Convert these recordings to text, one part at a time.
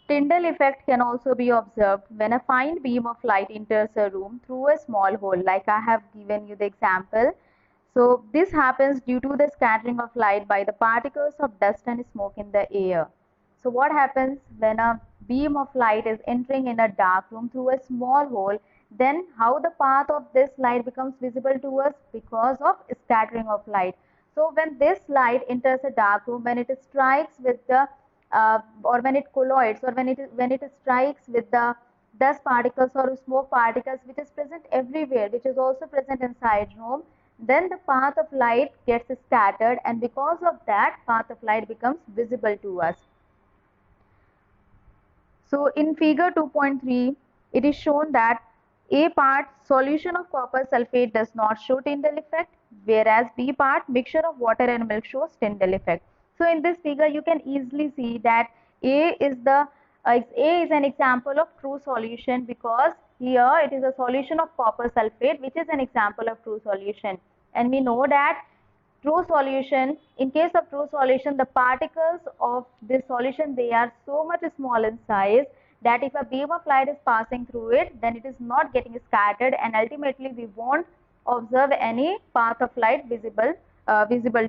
Tyndall effect can also be observed when a fine beam of light enters a room through a small hole, like I have given you the example. So this happens due to the scattering of light by the particles of dust and smoke in the air. So what happens when a beam of light is entering in a dark room through a small hole, then how the path of this light becomes visible to us? Because of scattering of light. So when this light enters a dark room, when it strikes with the or when it colloids, or when it strikes with the dust particles or smoke particles, which is present everywhere, which is also present inside room, then the path of light gets scattered, and because of that, path of light becomes visible to us. So in figure 2.3, it is shown that A part solution of copper sulfate does not show Tyndall effect, whereas B part mixture of water and milk shows Tyndall effect. So in this figure, you can easily see that A is an example of true solution, because here it is a solution of copper sulfate, which is an example of true solution. And we know that true solution, in case of true solution, the particles of this solution, they are so much small in size that if a beam of light is passing through it, then it is not getting scattered, and ultimately we won't observe any path of light visible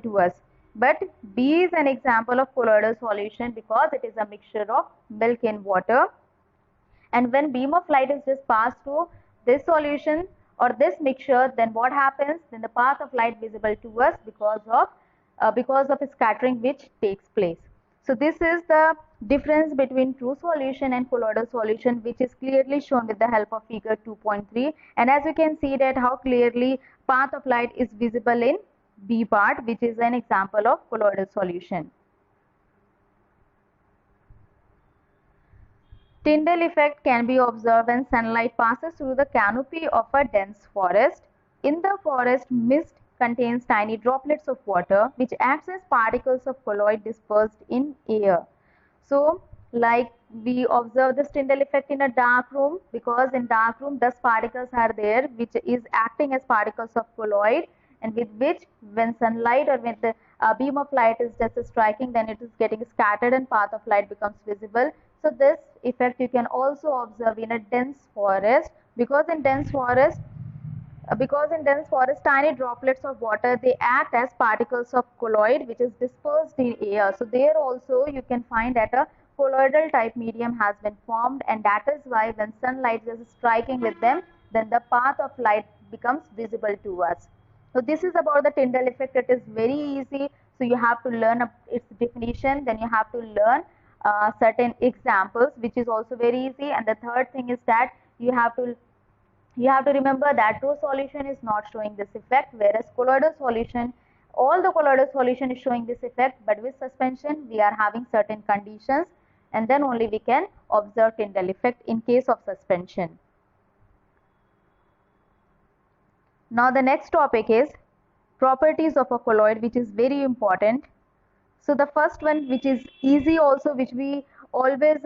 to us. But B is an example of colloidal solution, because it is a mixture of milk in water, and when beam of light is just passed through this solution or this mixture, then what happens? Then the path of light visible to us because of scattering which takes place. So this is the difference between true solution and colloidal solution, which is clearly shown with the help of figure 2.3. And as you can see that how clearly path of light is visible in B part, which is an example of colloidal solution. Tyndall effect can be observed when sunlight passes through the canopy of a dense forest. In the forest, mist contains tiny droplets of water, which acts as particles of colloid dispersed in air. So, like we observe this Tyndall effect in a dark room, because in dark room dust particles are there, which is acting as particles of colloid, and with which when sunlight or when the beam of light is just striking, then it is getting scattered and path of light becomes visible. So this effect you can also observe in a dense forest, because in dense forest tiny droplets of water, they act as particles of colloid which is dispersed in air. So there also you can find that a colloidal type medium has been formed, and that is why when sunlight is striking with them, then the path of light becomes visible to us. So this is about the Tyndall effect. It is very easy. So you have to learn its definition, then you have to learn certain examples, which is also very easy. And the third thing is that you have to remember that true solution is not showing this effect, whereas colloidal solution, all the colloidal solution is showing this effect, but with suspension we are having certain conditions, and then only we can observe Tyndall effect in case of suspension. Now the next topic is properties of a colloid, which is very important. So the first one, which is easy also, which we always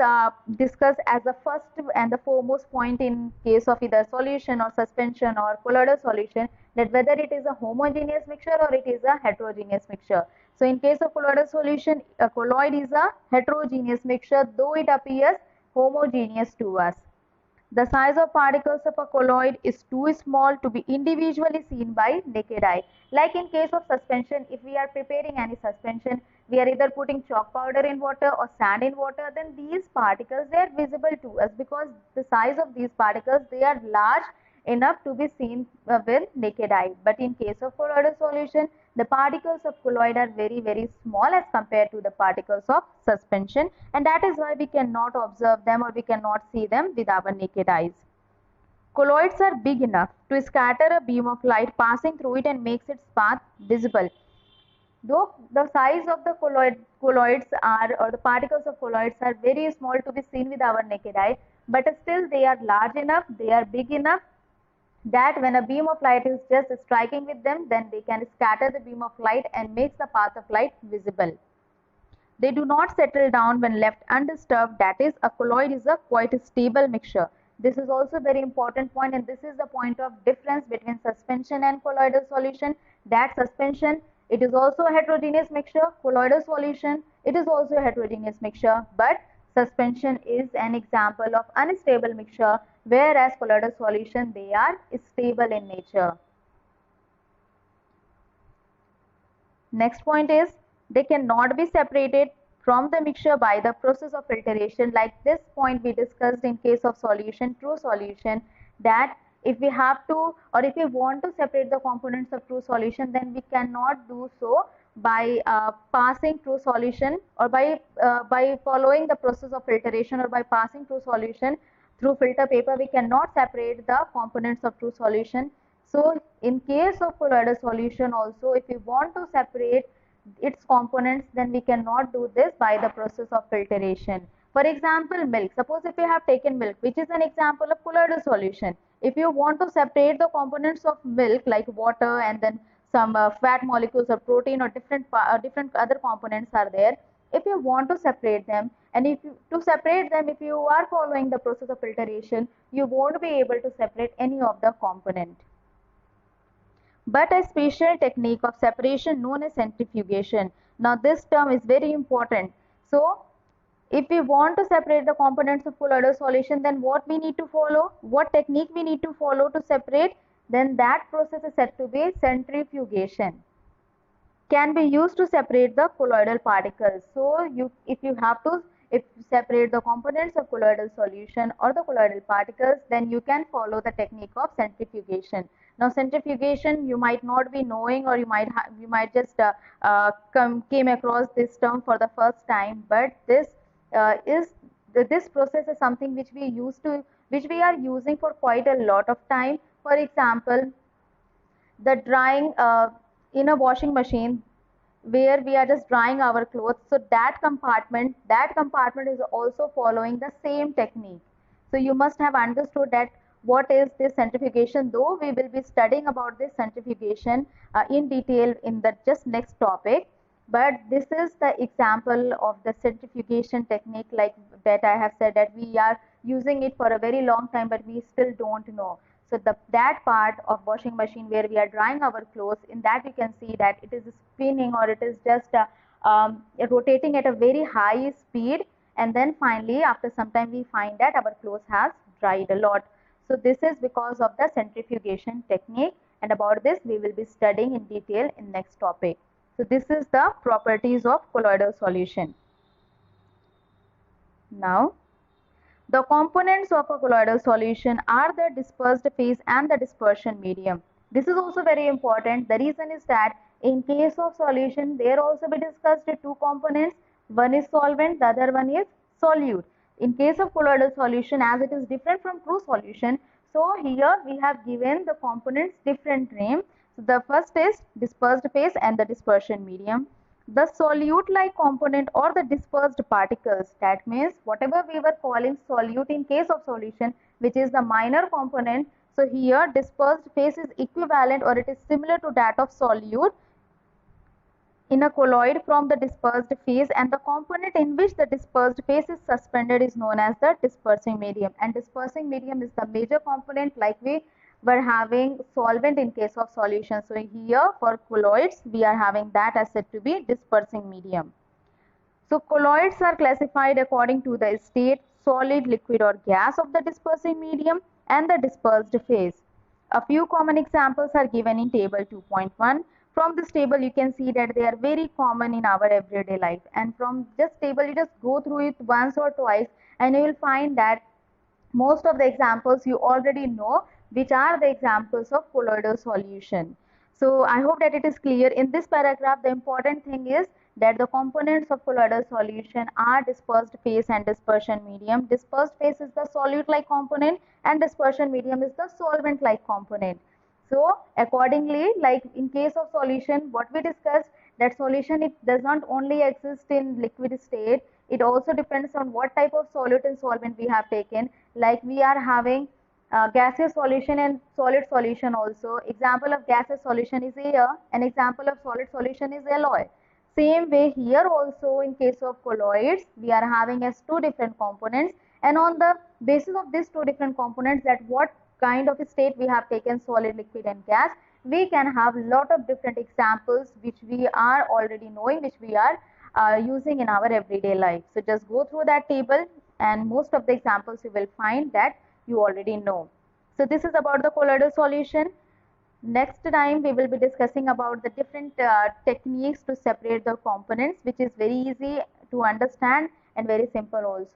discuss as the first and the foremost point in case of either solution or suspension or colloidal solution, that whether it is a homogeneous mixture or it is a heterogeneous mixture. So in case of colloidal solution, a colloid is a heterogeneous mixture, though it appears homogeneous to us. The size of particles of a colloid is too small to be individually seen by naked eye. Like in case of suspension, if we are preparing any suspension, we are either putting chalk powder in water or sand in water, then these particles, they are visible to us, because the size of these particles, they are large enough to be seen with naked eye. But in case of colloidal solution, the particles of colloid are very, very small as compared to the particles of suspension, and that is why we cannot observe them or we cannot see them with our naked eyes. Colloids are big enough to scatter a beam of light passing through it and makes its path visible. Though the size of the colloids are, or the particles of colloids are very small to be seen with our naked eye, but still they are large enough, they are big enough that when a beam of light is just striking with them, then they can scatter the beam of light and makes the path of light visible. They do not settle down when left undisturbed, that is, a colloid is a quite stable mixture. This is also a very important point, and this is the point of difference between suspension and colloidal solution, that suspension, it is also a heterogeneous mixture, colloidal solution, it is also a heterogeneous mixture, but Suspension is an example of unstable mixture, whereas colloidal solution, they are stable in nature. Next point is they cannot be separated from the mixture by the process of filtration. Like this point we discussed in case of solution, true solution, that if we have to or if we want to separate the components of true solution, then we cannot do so by passing true solution or by following the process of filtration or by passing true solution through filter paper. We cannot separate the components of true solution. So in case of colloidal solution also, if we want to separate its components, then we cannot do this by the process of filtration. For example, milk. Suppose if you have taken milk, which is an example of colloidal solution. If you want to separate the components of milk like water and then some fat molecules or protein or different other components are there. If you want to separate them, and to separate them, if you are following the process of filtration, you won't be able to separate any of the component. But a special technique of separation known as centrifugation. Now this term is very important. So if we want to separate the components of colloidal solution, then what we need to follow? What technique we need to follow to separate? Then that process is said to be centrifugation. Can be used to separate the colloidal particles. So if you have to separate the components of colloidal solution or the colloidal particles, then you can follow the technique of centrifugation. Now centrifugation you might not be knowing, or you might just came across this term for the first time, but this process is something which we are using for quite a lot of time. For example, the drying in a washing machine where we are just drying our clothes, so that compartment is also following the same technique. So you must have understood that what is this centrifugation, though we will be studying about this centrifugation in detail in the just next topic. But this is the example of the centrifugation technique, like that I have said that we are using it for a very long time, but we still don't know. So that part of washing machine where we are drying our clothes, in that you can see that it is spinning, or it is just rotating at a very high speed, and then finally after some time we find that our clothes has dried a lot. So this is because of the centrifugation technique, and about this we will be studying in detail in next topic. So this is the properties of colloidal solution. Now the components of a colloidal solution are the dispersed phase and the dispersion medium. This is also very important. The reason is that in case of solution, there also be discussed two components. One is solvent, the other one is solute. In case of colloidal solution, as it is different from true solution, so here we have given the components different name. So the first is dispersed phase and the dispersion medium. The solute-like component or the dispersed particles, that means whatever we were calling solute in case of solution, which is the minor component. So here dispersed phase is equivalent, or it is similar to that of solute in a colloid from the dispersed phase, and the component in which the dispersed phase is suspended is known as the dispersing medium. And dispersing medium is the major component, like we were having solvent in case of solution. So here for colloids we are having that as said to be dispersing medium. So colloids are classified according to the state, solid, liquid or gas of the dispersing medium and the dispersed phase. A few common examples are given in table 2.1. From this table you can see that they are very common in our everyday life, and from this table you just go through it once or twice and you will find that most of the examples you already know, which are the examples of colloidal solution. So I hope that it is clear. In this paragraph, the important thing is that the components of colloidal solution are dispersed phase and dispersion medium. Dispersed phase is the solute-like component and dispersion medium is the solvent-like component. So accordingly, like in case of solution, what we discussed, that solution, it does not only exist in liquid state, it also depends on what type of solute and solvent we have taken. Like we are having gaseous solution and solid solution also. Example of gaseous solution is air, an example of solid solution is alloy. Same way here also in case of colloids, we are having as two different components, and on the basis of these two different components, that what kind of state we have taken, solid, liquid and gas, we can have lot of different examples which we are already knowing, which we are using in our everyday life. So just go through that table, and most of the examples you will find that you already know. So this is about the colloidal solution. Next time we will be discussing about the different techniques to separate the components, which is very easy to understand and very simple also.